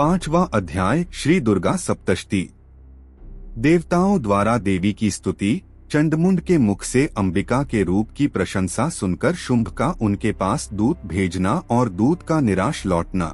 5वां अध्याय श्री दुर्गा सप्तशती। देवताओं द्वारा देवी की स्तुति। चंडमुंड के मुख से अंबिका के रूप की प्रशंसा सुनकर शुंभ का उनके पास दूत भेजना और दूत का निराश लौटना।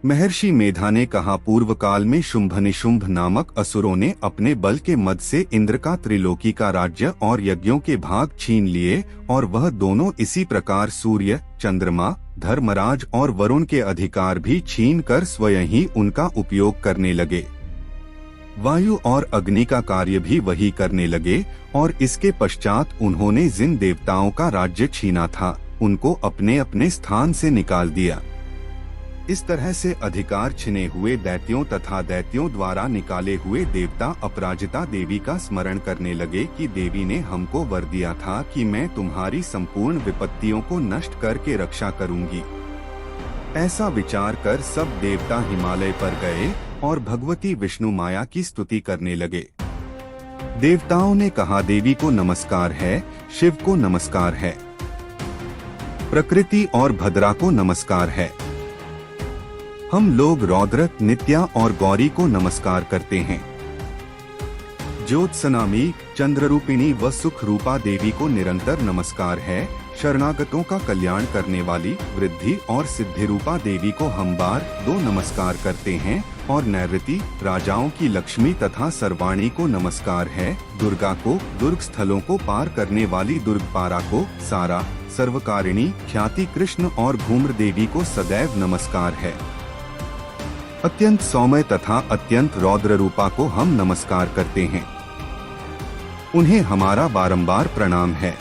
महर्षि मेधा ने कहा, पूर्व काल में शुंभ निशुंभ नामक असुरों ने अपने बल के मद से इंद्र का त्रिलोकी का राज्य और यज्ञों के भाग छीन लिए और वह दोनों इसी प्रकार सूर्य, चंद्रमा, धर्मराज और वरुण के अधिकार भी छीन कर स्वयं ही उनका उपयोग करने लगे। वायु और अग्नि का कार्य भी वही करने लगे और इसके पश्चात उन्होंने जिन देवताओं का राज्य छीना था उनको अपने अपने स्थान से निकाल दिया। इस तरह से अधिकार छिने हुए दैत्यों तथा दैत्यों द्वारा निकाले हुए देवता अपराजिता देवी का स्मरण करने लगे कि देवी ने हमको वर दिया था कि मैं तुम्हारी संपूर्ण विपत्तियों को नष्ट करके रक्षा करूंगी। ऐसा विचार कर सब देवता हिमालय पर गए और भगवती विष्णु माया की स्तुति करने लगे। देवताओं ने कहा, देवी को नमस्कार है, शिव को नमस्कार है, प्रकृति और भद्रा को नमस्कार है। हम लोग रौद्र, नित्या और गौरी को नमस्कार करते हैं। ज्योत्सनामी, चंद्ररूपिणी व सुख रूपा देवी को निरंतर नमस्कार है। शरणागतों का कल्याण करने वाली वृद्धि और सिद्धि रूपा देवी को हम बार 2 नमस्कार करते हैं और नैऋति, राजाओं की लक्ष्मी तथा सर्वाणी को नमस्कार है। दुर्गा को, दुर्ग स्थलों को पार करने वाली दुर्गपारा को, सारा, सर्वकारिणी, ख्याति कृष्ण और घूम्र देवी को सदैव नमस्कार है। अत्यंत सौम्य तथा अत्यंत रौद्र रूपा को हम नमस्कार करते हैं। उन्हें हमारा बारंबार प्रणाम है।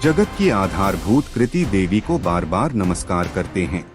जगत की आधारभूत कृति देवी को बार बार नमस्कार करते हैं।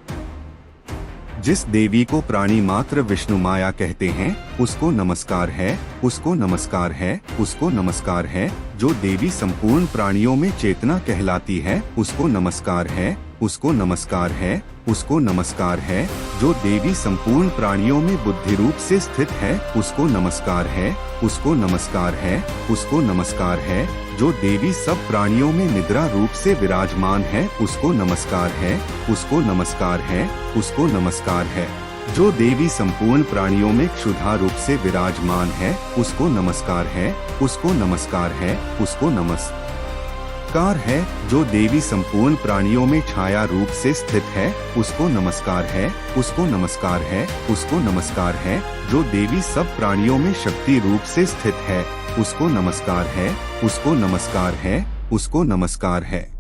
जिस देवी को प्राणी मात्र विष्णु माया कहते हैं उसको नमस्कार है, उसको नमस्कार है, उसको नमस्कार है। जो देवी संपूर्ण प्राणियों में चेतना कहलाती है उसको नमस्कार है, उसको नमस्कार है, उसको नमस्कार है। जो देवी संपूर्ण प्राणियों में बुद्धि रूप से स्थित है उसको नमस्कार है, उसको नमस्कार है, उसको नमस्कार है। जो देवी सब प्राणियों में निद्रा रूप से विराजमान है उसको नमस्कार है, उसको नमस्कार है, उसको नमस्कार है। जो देवी संपूर्ण प्राणियों में क्षुधा रूप से विराजमान है उसको नमस्कार है, उसको नमस्कार है, उसको नमस्कार है। जो देवी संपूर्ण प्राणियों में छाया रूप से स्थित है उसको नमस्कार है, उसको नमस्कार है, उसको नमस्कार है। जो देवी सब प्राणियों में शक्ति रूप से स्थित है उसको नमस्कार है, उसको नमस्कार है, उसको नमस्कार है।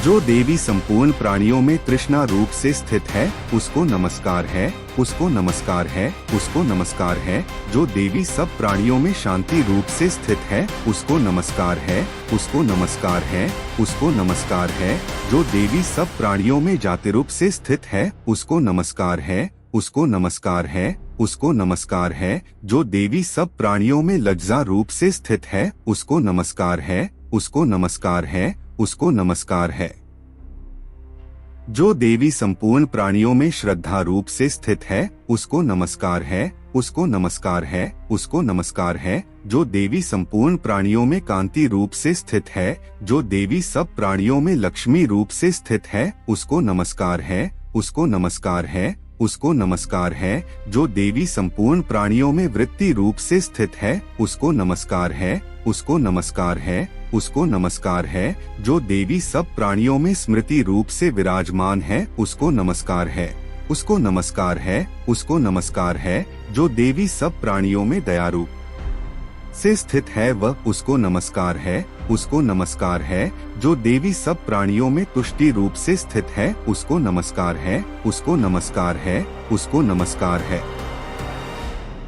जो देवी संपूर्ण प्राणियों में तृष्णा रूप से स्थित है उसको नमस्कार है, उसको नमस्कार है, उसको नमस्कार है। जो देवी सब प्राणियों में शांति रूप से स्थित है उसको नमस्कार है, उसको नमस्कार है, उसको नमस्कार है। जो देवी सब प्राणियों में जाति रूप से स्थित है उसको नमस्कार है, उसको नमस्कार है, उसको नमस्कार है। जो देवी सब प्राणियों में लज्जा रूप से स्थित है उसको नमस्कार है, उसको नमस्कार है, उसको नमस्कार है। जो देवी संपूर्ण प्राणियों में श्रद्धा रूप से स्थित है उसको नमस्कार है, उसको नमस्कार है, उसको नमस्कार है। जो देवी संपूर्ण प्राणियों में कांति रूप से स्थित है, जो देवी सब प्राणियों में लक्ष्मी रूप से स्थित है उसको नमस्कार है, उसको नमस्कार है, उसको नमस्कार है। जो देवी संपूर्ण प्राणियों में वृत्ति रूप से स्थित है उसको नमस्कार है, उसको नमस्कार है, उसको नमस्कार है। जो देवी सब प्राणियों में स्मृति रूप से विराजमान है उसको नमस्कार है, उसको नमस्कार है, उसको नमस्कार है। जो देवी सब प्राणियों में दया रूप से स्थित है वह उसको नमस्कार है, उसको नमस्कार है। जो देवी सब प्राणियों में तुष्टि रूप से स्थित है उसको नमस्कार है, उसको नमस्कार है, उसको नमस्कार है।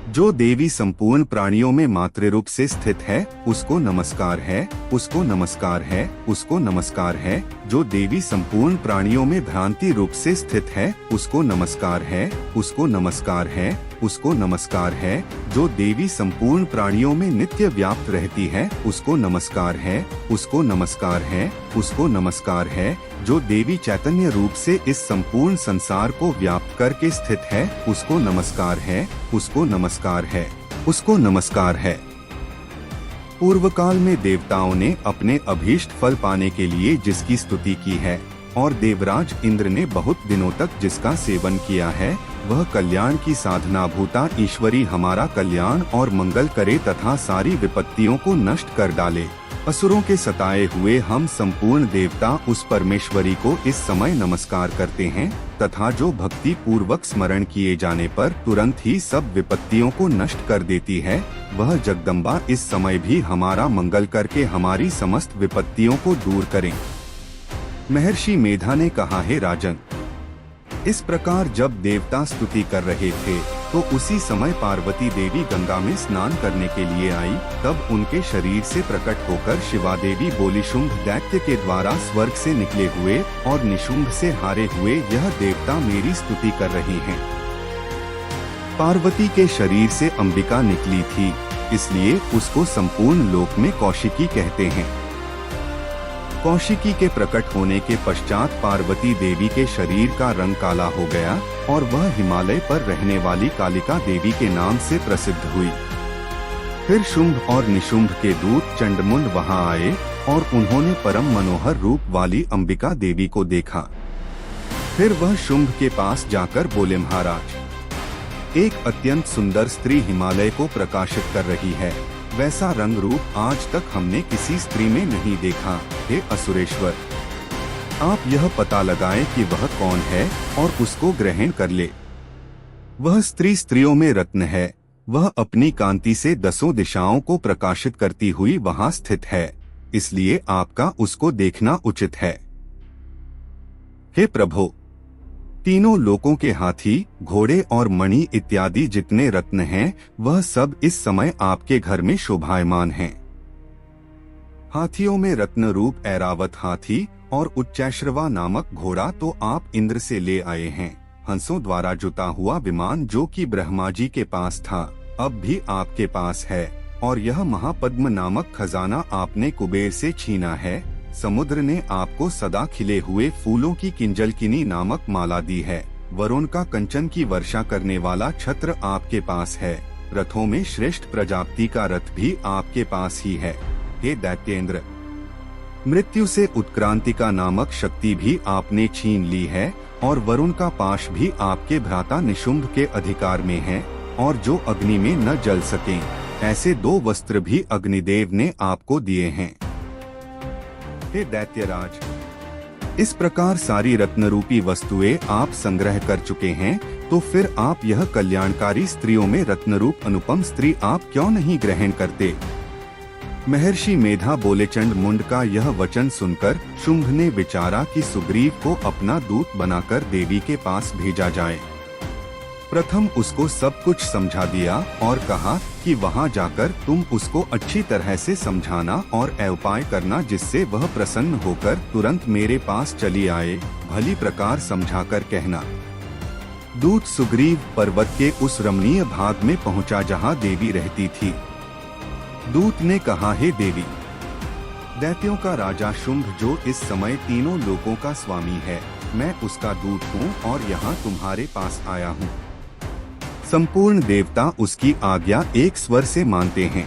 जो देवी संपूर्ण प्राणियों में मातृ रूप से स्थित है उसको नमस्कार है, उसको नमस्कार है, उसको नमस्कार है। जो देवी संपूर्ण प्राणियों में भ्रांति रूप से स्थित है उसको नमस्कार है, उसको नमस्कार है, उसको नमस्कार है। जो देवी संपूर्ण प्राणियों में नित्य व्याप्त रहती है उसको नमस्कार है, उसको नमस्कार है, उसको नमस्कार है। जो देवी चैतन्य रूप से इस संपूर्ण संसार को व्याप्त करके स्थित है उसको नमस्कार है, उसको नमस्कार है, उसको नमस्कार है। पूर्व काल में देवताओं ने अपने अभीष्ट फल पाने के लिए जिसकी स्तुति की है और देवराज इंद्र ने बहुत दिनों तक जिसका सेवन किया है वह कल्याण की साधना भूता ईश्वरी हमारा कल्याण और मंगल करे तथा सारी विपत्तियों को नष्ट कर डाले। असुरों के सताए हुए हम संपूर्ण देवता उस परमेश्वरी को इस समय नमस्कार करते हैं तथा जो भक्ति पूर्वक स्मरण किए जाने पर तुरंत ही सब विपत्तियों को नष्ट कर देती है, वह जगदम्बा इस समय भी हमारा मंगल करके हमारी समस्त विपत्तियों को दूर करें। महर्षि मेधा ने कहा, हे राजन, इस प्रकार जब देवता स्तुति कर रहे थे तो उसी समय पार्वती देवी गंगा में स्नान करने के लिए आई। तब उनके शरीर से प्रकट होकर शिवा देवी बोली, शुंभ दैत्य के द्वारा स्वर्ग से निकले हुए और निशुंभ से हारे हुए यह देवता मेरी स्तुति कर रहे हैं। पार्वती के शरीर से अंबिका निकली थी, इसलिए उसको संपूर्ण लोक में कौशिकी कहते हैं। कौशिकी के प्रकट होने के पश्चात पार्वती देवी के शरीर का रंग काला हो गया और वह हिमालय पर रहने वाली कालिका देवी के नाम से प्रसिद्ध हुई। फिर शुंभ और निशुंभ के दूत चंडमुंड वहां आए और उन्होंने परम मनोहर रूप वाली अंबिका देवी को देखा। फिर वह शुंभ के पास जाकर बोले, महाराज, एक अत्यंत सुंदर स्त्री हिमालय को प्रकाशित कर रही है, वैसा रंग रूप आज तक हमने किसी स्त्री में नहीं देखा। हे असुरेश्वर, आप यह पता लगाएं कि वह कौन है और उसको ग्रहण कर ले। वह स्त्री स्त्रियों में रत्न है, वह अपनी कांति से 10 दिशाओं को प्रकाशित करती हुई वहां स्थित है, इसलिए आपका उसको देखना उचित है। हे प्रभु, तीनों लोकों के हाथी, घोड़े और मणि इत्यादि जितने रत्न हैं, वह सब इस समय आपके घर में शोभायमान हैं। हाथियों में रत्न रूप ऐरावत हाथी और उच्चैश्रवा नामक घोड़ा तो आप इंद्र से ले आए हैं। हंसों द्वारा जुता हुआ विमान जो कि ब्रह्मा जी के पास था, अब भी आपके पास है। और यह महापद्म नामक खजाना आपने कुबेर से छीना है। समुद्र ने आपको सदा खिले हुए फूलों की किंजलकिनी नामक माला दी है। वरुण का कंचन की वर्षा करने वाला छत्र आपके पास है। रथों में श्रेष्ठ प्रजापति का रथ भी आपके पास ही है। हे दैत्येंद्र, मृत्यु से उत्क्रांतिका नामक शक्ति भी आपने छीन ली है और वरुण का पाश भी आपके भ्राता निशुंभ के अधिकार में है, और जो अग्नि में न जल सकें, ऐसे 2 वस्त्र भी अग्निदेव ने आपको दिए हैं। हे दैत्यराज, इस प्रकार सारी रत्न रूपी वस्तुएं आप संग्रह कर चुके हैं, तो फिर आप यह कल्याणकारी स्त्रियों में रत्न रूप अनुपम स्त्री आप क्यों नहीं ग्रहण करते? महर्षि मेधा बोले, चंडमुंड का यह वचन सुनकर शुंभ ने विचारा कि सुग्रीव को अपना दूत बनाकर देवी के पास भेजा जाए। प्रथम उसको सब कुछ समझा दिया और कहा कि वहां जाकर तुम उसको अच्छी तरह से समझाना और उपाय करना जिससे वह प्रसन्न होकर तुरंत मेरे पास चली आए। भली प्रकार समझाकर कहना। दूत सुग्रीव पर्वत के उस रमणीय भाग में पहुंचा जहां देवी रहती थी। दूत ने कहा, हे देवी, दैत्यों का राजा शुंभ जो इस समय तीनों लोकों का स्वामी है, मैं उसका दूत हूँ और यहाँ तुम्हारे पास आया हूँ। संपूर्ण देवता उसकी आज्ञा एक स्वर से मानते हैं।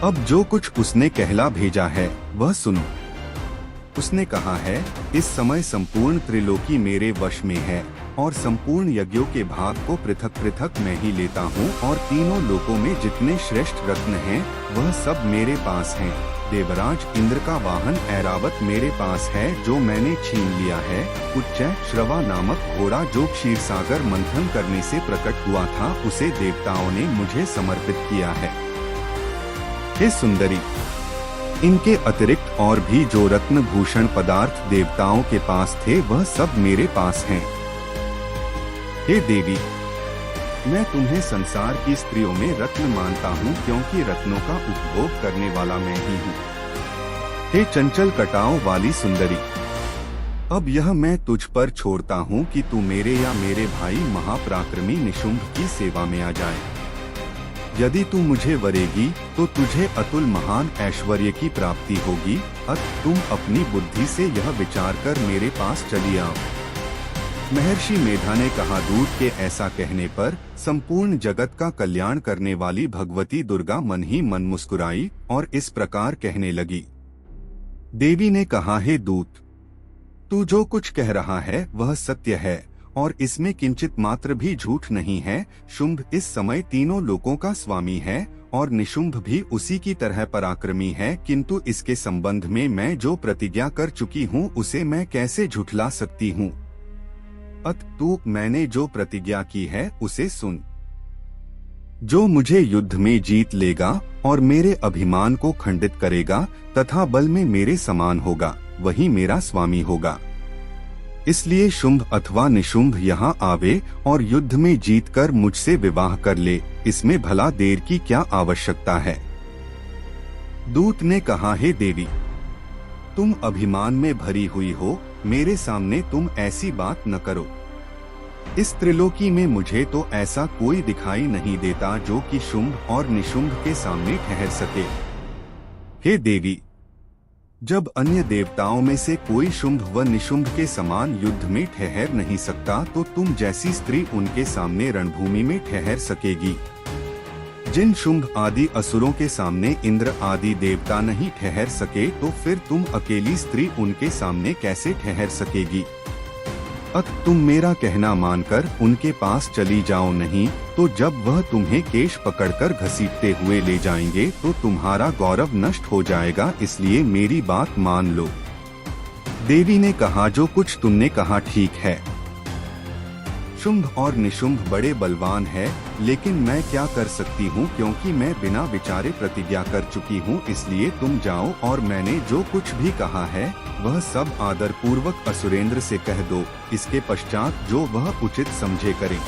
अब जो कुछ उसने कहला भेजा है वह सुनो। उसने कहा है, इस समय संपूर्ण त्रिलोकी मेरे वश में है और संपूर्ण यज्ञों के भाग को पृथक पृथक मैं ही लेता हूँ और तीनों लोकों में जितने श्रेष्ठ रत्न हैं वह सब मेरे पास हैं। देवराज इंद्र का वाहन ऐरावत मेरे पास है जो मैंने छीन लिया है। उच्चैश्रवा नामक घोड़ा जो क्षीरसागर मंथन करने से प्रकट हुआ था उसे देवताओं ने मुझे समर्पित किया है। हे सुंदरी, इनके अतिरिक्त और भी जो रत्न भूषण पदार्थ देवताओं के पास थे वह सब मेरे पास हैं। हे देवी, मैं तुम्हें संसार की स्त्रियों में रत्न मानता हूँ क्योंकि रत्नों का उपभोग करने वाला मैं ही हूँ। हे चंचल कटाओं वाली सुंदरी, अब यह मैं तुझ पर छोड़ता हूँ कि तू मेरे या मेरे भाई महापराक्रमी निशुंभ की सेवा में आ जाए। यदि तू मुझे वरेगी तो तुझे अतुल महान ऐश्वर्य की प्राप्ति होगी। अतः तुम अपनी बुद्धि से यह विचार कर मेरे पास चली आओ। महर्षि मेधा ने कहा, दूत के ऐसा कहने पर संपूर्ण जगत का कल्याण करने वाली भगवती दुर्गा मन ही मन मुस्कुराई और इस प्रकार कहने लगी। देवी ने कहा, हे दूत, तू जो कुछ कह रहा है वह सत्य है और इसमें किंचित मात्र भी झूठ नहीं है। शुंभ इस समय तीनों लोकों का स्वामी है और निशुंभ भी उसी की तरह पराक्रमी है, किंतु इसके संबंध में मैं जो प्रतिज्ञा कर चुकी हूँ उसे मैं कैसे झुठला सकती हूँ। तू मैंने जो प्रतिज्ञा की है उसे सुन। जो मुझे युद्ध में जीत लेगा और मेरे अभिमान को खंडित करेगा तथा बल में मेरे समान होगा, वही मेरा स्वामी होगा। इसलिए शुंभ अथवा निशुंभ यहाँ आवे और युद्ध में जीतकर मुझसे विवाह कर ले, इसमें भला देर की क्या आवश्यकता है। दूत ने कहा, हे देवी, तुम अभिमान में भरी हुई हो, मेरे सामने तुम ऐसी बात न करो। इस त्रिलोकी में मुझे तो ऐसा कोई दिखाई नहीं देता जो कि शुंभ और निशुंभ के सामने ठहर सके। हे देवी, जब अन्य देवताओं में से कोई शुंभ व निशुंभ के समान युद्ध में ठहर नहीं सकता, तो तुम जैसी स्त्री उनके सामने रणभूमि में ठहर सकेगी। जिन शुंभ आदि असुरों के सामने इंद्र आदि देवता नहीं ठहर सके, तो फिर तुम अकेली स्त्री उनके सामने कैसे ठहर सकेगी। तुम मेरा कहना मानकर उनके पास चली जाओ, नहीं तो जब वह तुम्हें केश पकड़कर घसीटते हुए ले जाएंगे तो तुम्हारा गौरव नष्ट हो जाएगा, इसलिए मेरी बात मान लो। देवी ने कहा, जो कुछ तुमने कहा ठीक है। शुंभ और निशुंभ बड़े बलवान है, लेकिन मैं क्या कर सकती हूँ, क्योंकि मैं बिना विचारे प्रतिज्ञा कर चुकी हूँ। इसलिए तुम जाओ और मैंने जो कुछ भी कहा है वह सब आदर पूर्वक असुरेंद्र से कह दो। इसके पश्चात जो वह उचित समझे करें।